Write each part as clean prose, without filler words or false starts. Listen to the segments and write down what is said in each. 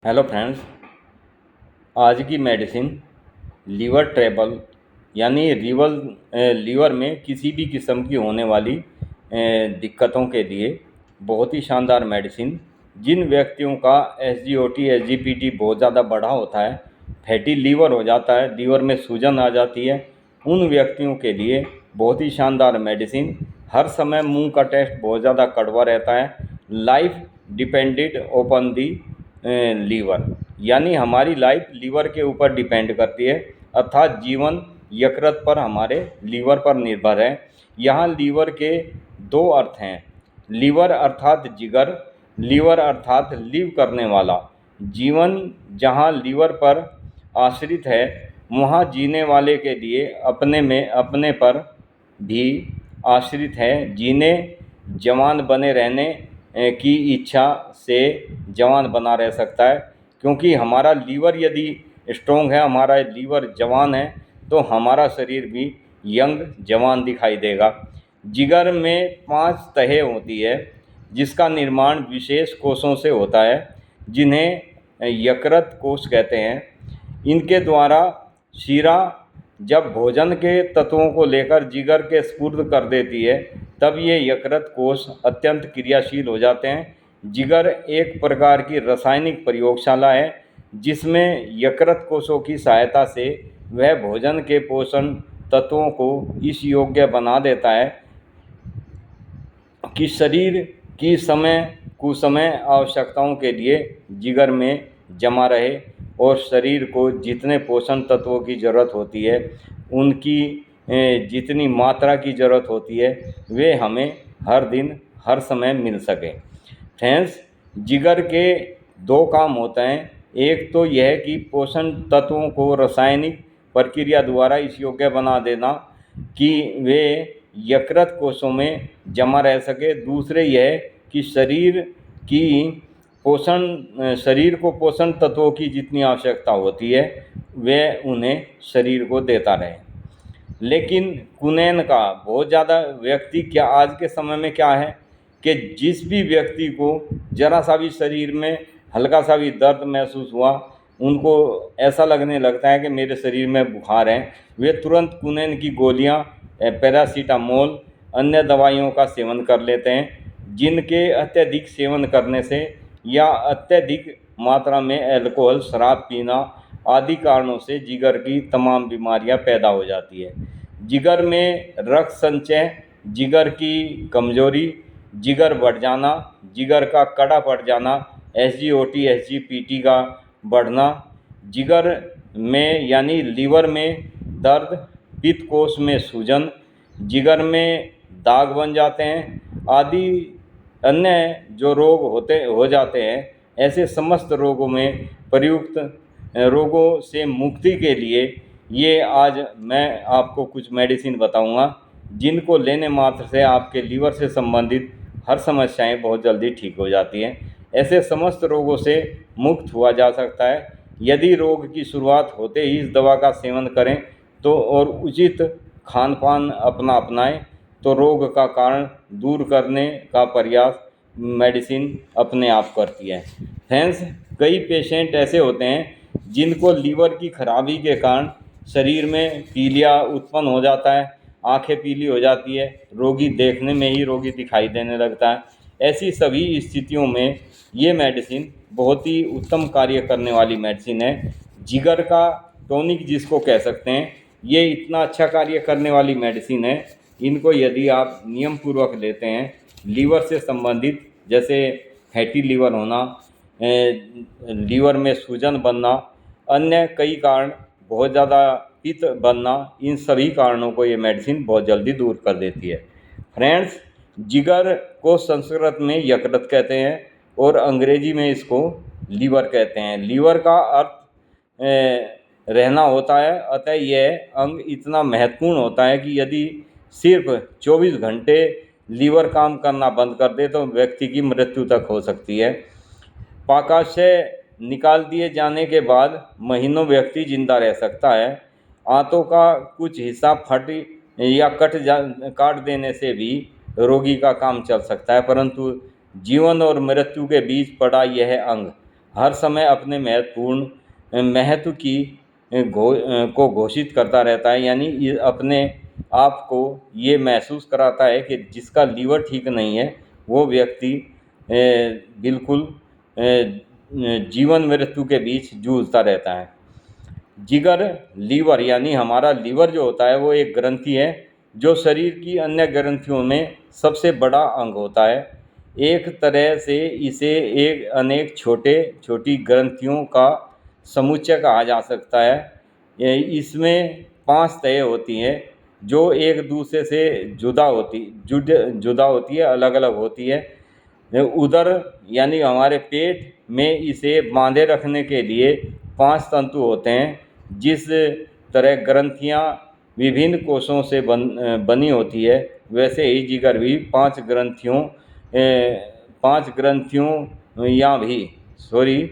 Hello friends. आज की medicine liver trouble यानी लीवर में किसी भी किस्म की होने वाली दिक्कतों के लिए बहुत ही शानदार मेडिसिन। जिन व्यक्तियों का एसजीओटी एसजीपीटी बहुत ज़्यादा बढ़ा होता है, फैटी लीवर हो जाता है, लीवर में सूजन आ जाती है, उन व्यक्तियों के लिए बहुत ही शानदार मेडिसिन। हर समय मुंह का टेस्ट बहुत ज़्यादा कड़वा रहता है। Life depended upon the liver यानी हमारी लाइफ लीवर के ऊपर डिपेंड करती है, अर्थात जीवन यकृत पर हमारे लीवर पर निर्भर है। यहाँ लीवर के दो अर्थ हैं। लीवर अर्थात जिगर, लीवर अर्थात लीव करने वाला। जीवन जहाँ लीवर पर आश्रित है, वहाँ जीने वाले के लिए अपने पर भी आश्रित है। जीने जवान बने रहने की इच्छा से जवान बना रह सकता है, क्योंकि हमारा लीवर यदि स्ट्रोंग है, हमारा लीवर जवान है, तो हमारा शरीर भी यंग जवान दिखाई देगा। जिगर में 5 तहें होती है, जिसका निर्माण विशेष कोषों से होता है, जिन्हें यकृत कोष कहते हैं। इनके द्वारा शिरा जब भोजन के तत्वों को लेकर जिगर के स्पुर्द कर देती है, तब ये यकृत कोष अत्यंत क्रियाशील हो जाते हैं। जिगर एक प्रकार की रासायनिक प्रयोगशाला है, जिसमें यकृत कोषों की सहायता से वह भोजन के पोषण तत्वों को इस योग्य बना देता है कि शरीर की समय कुसमय आवश्यकताओं के लिए जिगर में जमा रहे, और शरीर को जितने पोषण तत्वों की ज़रूरत होती है, उनकी जितनी मात्रा की ज़रूरत होती है, वे हमें हर दिन हर समय मिल सके। फ्रेंड्स, जिगर के 2 काम होते हैं। एक तो यह कि पोषण तत्वों को रासायनिक प्रक्रिया द्वारा इस योग्य बना देना कि वे यकृत कोषों में जमा रह सके। दूसरे यह कि शरीर को पोषण तत्वों की जितनी आवश्यकता होती है, वे उन्हें शरीर को देता रहे। लेकिन कुनैन का बहुत ज़्यादा व्यक्ति क्या आज के समय में क्या है कि जिस भी व्यक्ति को ज़रा सा भी शरीर में हल्का सा भी दर्द महसूस हुआ, उनको ऐसा लगने लगता है कि मेरे शरीर में बुखार है, वे तुरंत कुनैन की गोलियां, पैरासीटामोल, अन्य दवाइयों का सेवन कर लेते हैं, जिनके अत्यधिक सेवन करने से या अत्यधिक मात्रा में अल्कोहल, शराब पीना आदि कारणों से जिगर की तमाम बीमारियां पैदा हो जाती है। जिगर में रक्त संचय, जिगर की कमजोरी, जिगर बढ़ जाना, जिगर का कड़ा पड़ जाना, एसजीओटी एसजीपीटी का बढ़ना, जिगर में यानी लीवर में दर्द, पित्त कोष में सूजन, जिगर में दाग बन जाते हैं आदि अन्य जो रोग हो जाते हैं, ऐसे समस्त रोगों में प्रयुक्त रोगों से मुक्ति के लिए ये आज मैं आपको कुछ मेडिसिन बताऊंगा, जिनको लेने मात्र से आपके लीवर से संबंधित हर समस्याएं बहुत जल्दी ठीक हो जाती हैं। ऐसे समस्त रोगों से मुक्त हुआ जा सकता है यदि रोग की शुरुआत होते ही इस दवा का सेवन करें तो, और उचित खान पान अपनाएं, तो रोग का कारण दूर करने का प्रयास मेडिसिन अपने आप करती है। फ्रेंड्स, कई पेशेंट ऐसे होते हैं जिनको लीवर की खराबी के कारण शरीर में पीलिया उत्पन्न हो जाता है, आंखें पीली हो जाती है, रोगी देखने में ही रोगी दिखाई देने लगता है। ऐसी सभी स्थितियों में ये मेडिसिन बहुत ही उत्तम कार्य करने वाली मेडिसिन है। जिगर का टॉनिक जिसको कह सकते हैं, ये इतना अच्छा कार्य करने वाली मेडिसिन है। इनको यदि आप नियम पूर्वक लेते हैं, लीवर से संबंधित जैसे फैटी लीवर होना, लीवर में सूजन बनना, अन्य कई कारण, बहुत ज़्यादा पित्त बनना, इन सभी कारणों को ये मेडिसिन बहुत जल्दी दूर कर देती है। फ्रेंड्स, जिगर को संस्कृत में यकृत कहते हैं और अंग्रेजी में इसको लीवर कहते हैं। लीवर का अर्थ रहना होता है, अतः यह अंग इतना महत्वपूर्ण होता है कि यदि सिर्फ 24 घंटे लीवर काम करना बंद कर दे तो व्यक्ति की मृत्यु तक हो सकती है। पाकाशय निकाल दिए जाने के बाद महीनों व्यक्ति जिंदा रह सकता है। आंतों का कुछ हिस्सा फट या काट देने से भी रोगी का काम चल सकता है, परंतु जीवन और मृत्यु के बीच पड़ा यह अंग हर समय अपने महत्व की को घोषित करता रहता है, यानी ये अपने आप को ये महसूस कराता है कि जिसका लीवर ठीक नहीं है वो व्यक्ति बिल्कुल जीवन मृत्यु के बीच जूझता रहता है। जिगर लीवर यानी हमारा लीवर जो होता है वो एक ग्रंथि है जो शरीर की अन्य ग्रंथियों में सबसे बड़ा अंग होता है। एक तरह से इसे एक अनेक छोटी ग्रंथियों का समुच्चय कहा जा सकता है। इसमें 5 तह होती हैं जो एक दूसरे से जुदा होती है, अलग अलग होती है। उदर यानी हमारे पेट में इसे बांधे रखने के लिए 5 तंतु होते हैं। जिस तरह ग्रंथियां विभिन्न कोषों से बनी होती है, वैसे ही जिगर भी 5 ग्रंथियों या भी सॉरी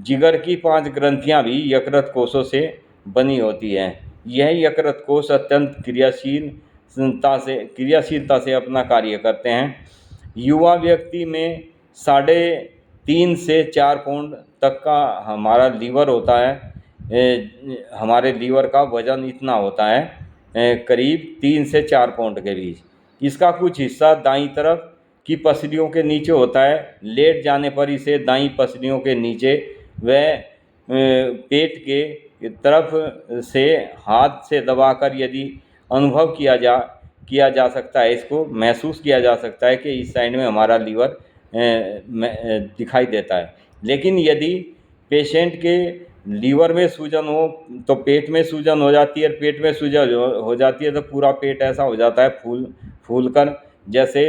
जिगर की 5 ग्रंथियां भी यकृत कोषों से बनी होती हैं। यह यकृत कोष अत्यंत क्रियाशीलता से अपना कार्य करते हैं। युवा व्यक्ति में 3.5 से 4 पाउंड तक का हमारा लीवर होता है। हमारे लीवर का वजन इतना होता है, करीब 3 से 4 पाउंड के बीच। इसका कुछ हिस्सा दाईं तरफ की पसलियों के नीचे होता है। लेट जाने पर इसे दाईं पसलियों के नीचे व पेट के तरफ से हाथ से दबाकर यदि अनुभव किया जा सकता है, इसको महसूस किया जा सकता है कि इस साइड में हमारा लीवर दिखाई देता है। लेकिन यदि पेशेंट के लीवर में सूजन हो तो पेट में सूजन हो जाती है, पेट में सूजन हो जाती है तो पूरा पेट ऐसा हो जाता है फूल कर जैसे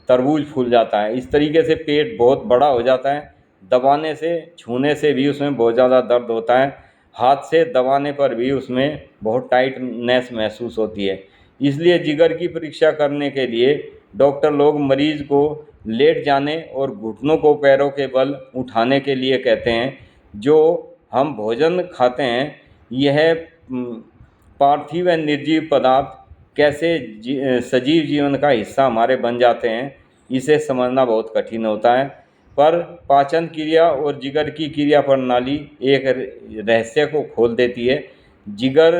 तरबूज फूल जाता है। इस तरीके से पेट बहुत बड़ा हो जाता है। दबाने से छूने से भी उसमें बहुत ज़्यादा दर्द होता है। हाथ से दबाने पर भी उसमें बहुत टाइटनेस महसूस होती है। इसलिए जिगर की परीक्षा करने के लिए डॉक्टर लोग मरीज को लेट जाने और घुटनों को पैरों के बल उठाने के लिए कहते हैं। जो हम भोजन खाते हैं यह पार्थिव व निर्जीव पदार्थ कैसे सजीव जीवन का हिस्सा हमारे बन जाते हैं, इसे समझना बहुत कठिन होता है। पर पाचन क्रिया और जिगर की क्रिया प्रणाली एक रहस्य को खोल देती है। जिगर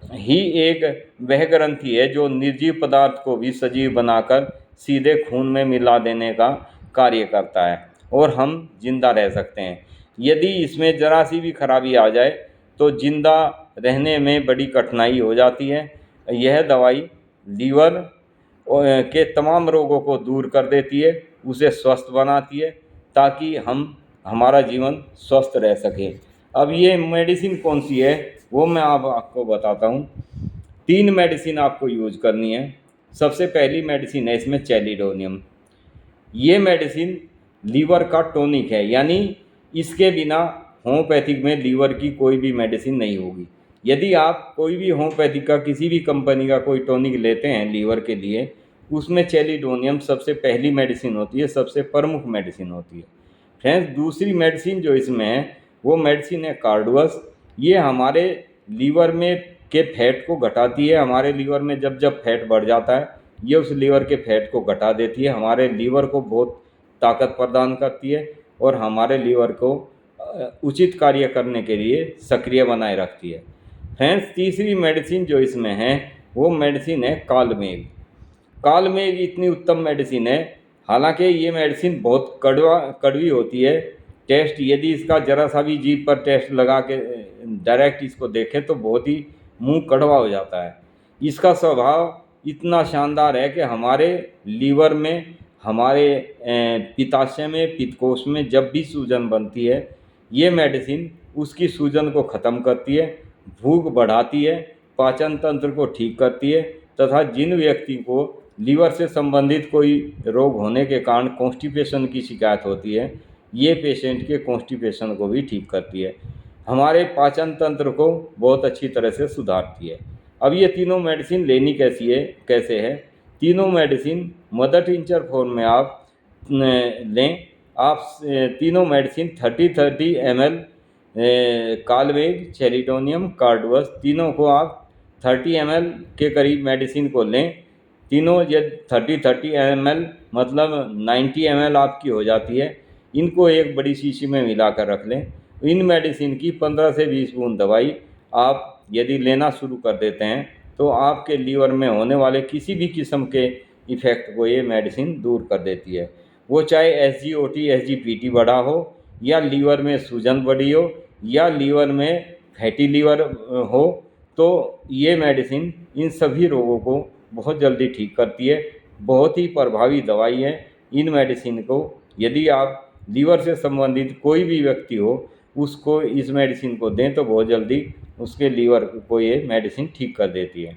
ही एक वह ग्रंथि है जो निर्जीव पदार्थ को भी सजीव बनाकर सीधे खून में मिला देने का कार्य करता है और हम जिंदा रह सकते हैं। यदि इसमें जरा सी भी खराबी आ जाए तो जिंदा रहने में बड़ी कठिनाई हो जाती है। यह दवाई लीवर के तमाम रोगों को दूर कर देती है, उसे स्वस्थ बनाती है ताकि हमारा जीवन स्वस्थ रह सके। अब ये मेडिसिन कौन सी है वो मैं आपको बताता हूँ। 3 मेडिसिन आपको यूज करनी है। सबसे पहली मेडिसिन है इसमें चैलिडोनियम। ये मेडिसिन लीवर का टॉनिक है, यानी इसके बिना होम्योपैथिक में लीवर की कोई भी मेडिसिन नहीं होगी। यदि आप कोई भी होम्योपैथिक का किसी भी कंपनी का कोई टॉनिक लेते हैं लीवर के लिए, उसमें चैलिडोनियम सबसे पहली मेडिसिन होती है, सबसे प्रमुख मेडिसिन होती है। फ्रेंड्स, दूसरी मेडिसिन जो इसमें है वो मेडिसिन है कार्डुअस। ये हमारे लीवर में के फैट को घटाती है। हमारे लीवर में जब जब फैट बढ़ जाता है ये उस लीवर के फैट को घटा देती है, हमारे लीवर को बहुत ताकत प्रदान करती है और हमारे लीवर को उचित कार्य करने के लिए सक्रिय बनाए रखती है। फ्रेंड्स, तीसरी मेडिसिन जो इसमें है वो मेडिसिन है कालमेघ। कालमेघ इतनी उत्तम मेडिसिन है, हालांकि ये मेडिसिन बहुत कड़वी होती है। टेस्ट यदि इसका जरा सा भी जीभ पर टेस्ट लगा के डायरेक्ट इसको देखें तो बहुत ही मुंह कड़वा हो जाता है। इसका स्वभाव इतना शानदार है कि हमारे लीवर में, हमारे पित्ताशय में, पित्तकोश में जब भी सूजन बनती है ये मेडिसिन उसकी सूजन को ख़त्म करती है, भूख बढ़ाती है, पाचन तंत्र को ठीक करती है तथा जिन व्यक्ति को लीवर से संबंधित कोई रोग होने के कारण कॉन्स्टिपेशन की शिकायत होती है, ये पेशेंट के कॉन्स्टिपेशन को भी ठीक करती है, हमारे पाचन तंत्र को बहुत अच्छी तरह से सुधारती है। अब ये तीनों मेडिसिन लेनी कैसे है? तीनों मेडिसिन मदर टिंचर फॉर्म में आप लें। आप तीनों मेडिसिन 30 ml कालमेघ, चैलिडोनियम, कार्डुअस, तीनों को आप 30 ml के करीब मेडिसिन को लें। तीनों यदि 30 ml मतलब 90 ml आपकी हो जाती है। इनको एक बड़ी शीशी में मिलाकर रख लें। इन मेडिसिन की 15 से 20 बूंद दवाई आप यदि लेना शुरू कर देते हैं तो आपके लीवर में होने वाले किसी भी किस्म के इफ़ेक्ट को ये मेडिसिन दूर कर देती है। वो चाहे SGOT SGPT बढ़ा हो, या लीवर में सूजन बढ़ी हो, या लीवर में फैटी लीवर हो, तो ये मेडिसिन इन सभी रोगों को बहुत जल्दी ठीक करती है। बहुत ही प्रभावी दवाई है। इन मेडिसिन को यदि आप लीवर से संबंधित कोई भी व्यक्ति हो, उसको इस मेडिसिन को दें तो बहुत जल्दी उसके लीवर को ये मेडिसिन ठीक कर देती है।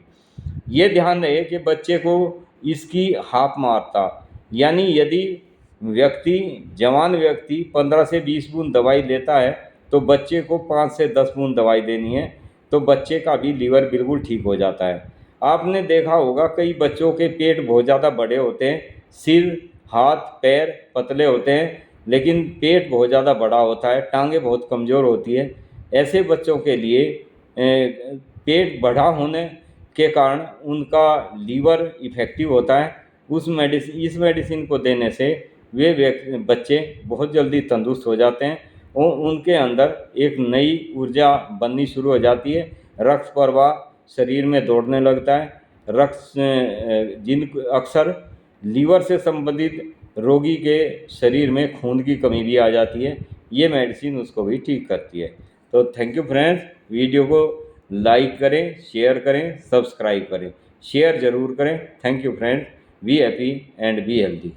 ये ध्यान रहे कि बच्चे को इसकी हाफ मात्रा, यानी यदि जवान व्यक्ति 15 से 20 बूंद दवाई लेता है तो बच्चे को 5 से 10 बूंद दवाई देनी है, तो बच्चे का भी लीवर बिल्कुल ठीक हो जाता है। आपने देखा होगा कई बच्चों के पेट बहुत ज़्यादा बड़े होते हैं, सिर हाथ पैर पतले होते हैं, लेकिन पेट बहुत ज़्यादा बड़ा होता है, टांगें बहुत कमज़ोर होती है। ऐसे बच्चों के लिए पेट बड़ा होने के कारण उनका लीवर इफ़ेक्टिव होता है। इस मेडिसिन को देने से वे बच्चे बहुत जल्दी तंदुरुस्त हो जाते हैं और उनके अंदर एक नई ऊर्जा बननी शुरू हो जाती है। रक्त प्रवाह शरीर में दौड़ने लगता है। अक्सर लीवर से संबंधित रोगी के शरीर में खून की कमी भी आ जाती है, ये मेडिसिन उसको भी ठीक करती है। तो थैंक यू फ्रेंड्स, वीडियो को लाइक करें, शेयर करें, सब्सक्राइब करें, शेयर ज़रूर करें। Thank you friends, be happy and be healthy.